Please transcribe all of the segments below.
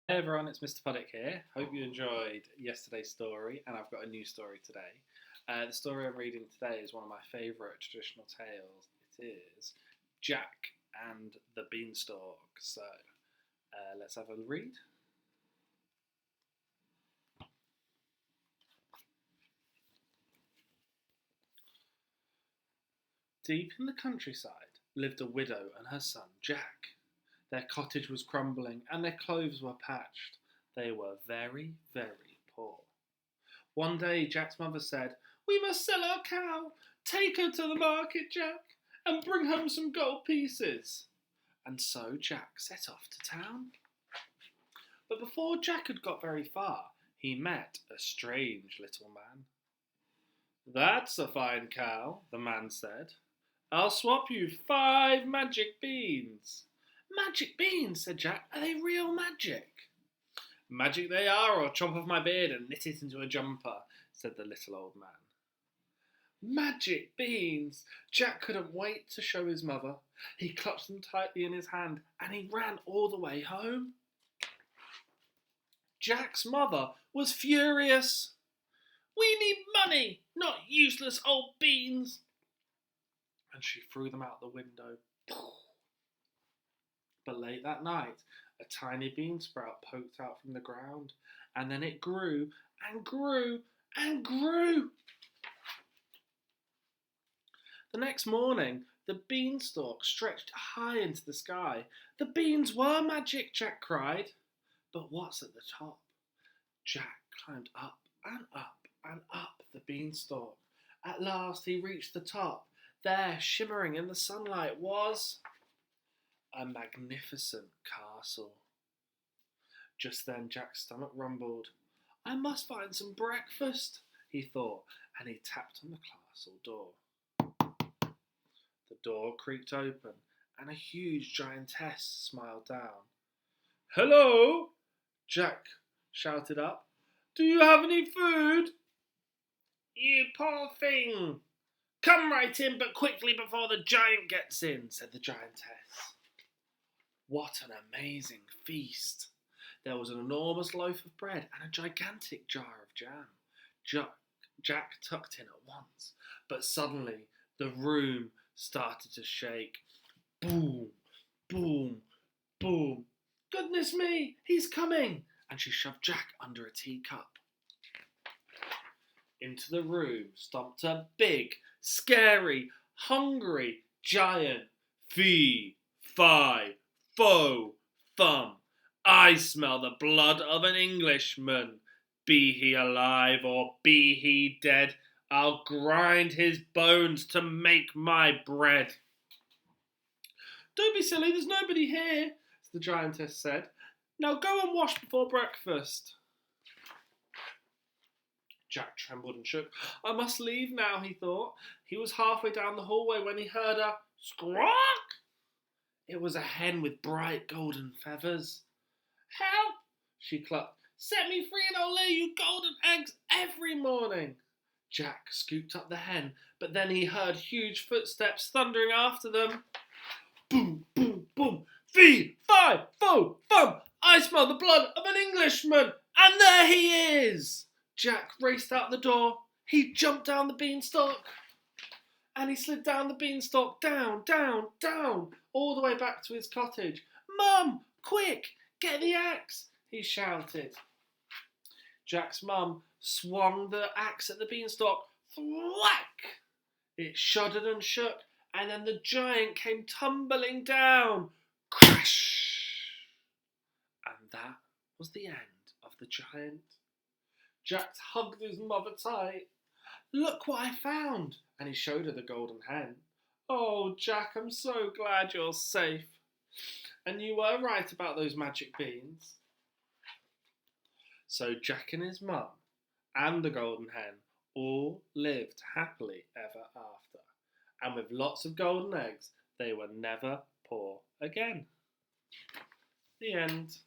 Hey everyone, it's Mr. Puddick here. Hope you enjoyed yesterday's story, and I've got a new story today. The story I'm reading today is one of my favourite traditional tales. It is Jack and the Beanstalk. So let's have a read. Deep in the countryside lived a widow and her son Jack. Their cottage was crumbling and their clothes were patched. They were very, very poor. One day Jack's mother said, "We must sell our cow. Take her to the market, Jack, and bring home some gold pieces." And so Jack set off to town. But before Jack had got very far, he met a strange little man. "That's a fine cow," the man said. "I'll swap you 5 magic beans." "Magic beans," said Jack. "Are they real magic?" "Magic they are, or chop off my beard and knit it into a jumper," said the little old man. Magic beans! Jack couldn't wait to show his mother. He clutched them tightly in his hand and he ran all the way home. Jack's mother was furious. "We need money, not useless old beans." And she threw them out the window. But late that night, a tiny bean sprout poked out from the ground, and then it grew and grew and grew. The next morning, the beanstalk stretched high into the sky. "The beans were magic," Jack cried. "But what's at the top?" Jack climbed up and up and up the beanstalk. At last he reached the top. There, shimmering in the sunlight, was a magnificent castle. Just then Jack's stomach rumbled. "I must find some breakfast," he thought, and he tapped on the castle door. The door creaked open, and a huge giantess smiled down. "Hello!" Jack shouted up. "Do you have any food?" "You poor thing! Come right in, but quickly before the giant gets in," said the giantess. What an amazing feast! There was an enormous loaf of bread and a gigantic jar of jam. Jack tucked in at once, but suddenly the room started to shake. Boom, boom, boom. "Goodness me, he's coming!" And she shoved Jack under a teacup. Into the room stomped a big, scary, hungry giant. "Fee, fi, fo, fum. I smell the blood of an Englishman. Be he alive or be he dead, I'll grind his bones to make my bread." "Don't be silly, there's nobody here," the giantess said. "Now go and wash before breakfast." Jack trembled and shook. "I must leave now," he thought. He was halfway down the hallway when he heard a squawk. It was a hen with bright golden feathers. "Help!" she clucked. "Set me free and I'll lay you golden eggs every morning." Jack scooped up the hen, but then he heard huge footsteps thundering after them. Boom, boom, boom. "Fee, fi, fo, fum. I smell the blood of an Englishman. And there he is!" Jack raced out the door. He jumped down the beanstalk. And he slid down the beanstalk, down, down, down, all the way back to his cottage. "Mum, quick, get the axe," he shouted. Jack's mum swung the axe at the beanstalk. Thwack! It shuddered and shook, and then the giant came tumbling down. Crash! And that was the end of the giant. Jack hugged his mother tight. "Look what I found," and he showed her the golden hen. "Oh, Jack, I'm so glad you're safe. And you were right about those magic beans." So Jack and his mum and the golden hen all lived happily ever after. And with lots of golden eggs, they were never poor again. The end.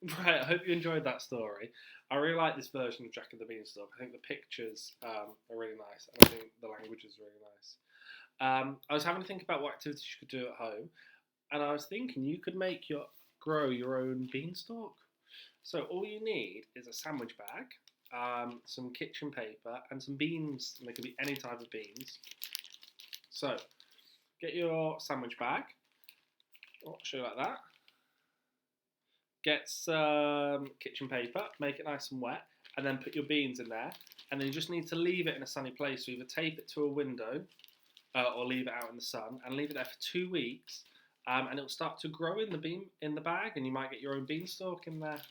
Right, I hope you enjoyed that story. I really like this version of Jack and the Beanstalk. I think the pictures are really nice, and I think the language is really nice. I was having to think about what activities you could do at home, and I was thinking you could grow your own beanstalk. So all you need is a sandwich bag, some kitchen paper, and some beans. And they can be any type of beans. So get your sandwich bag. Oh, show you like that. Get some kitchen paper, make it nice and wet, and then put your beans in there. And then you just need to leave it in a sunny place. So either tape it to a window or leave it out in the sun and leave it there for 2 weeks. And it'll start to grow in the bag, and you might get your own beanstalk in there.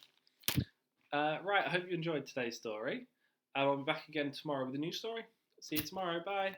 Right, I hope you enjoyed today's story. I'll be back again tomorrow with a new story. See you tomorrow. Bye.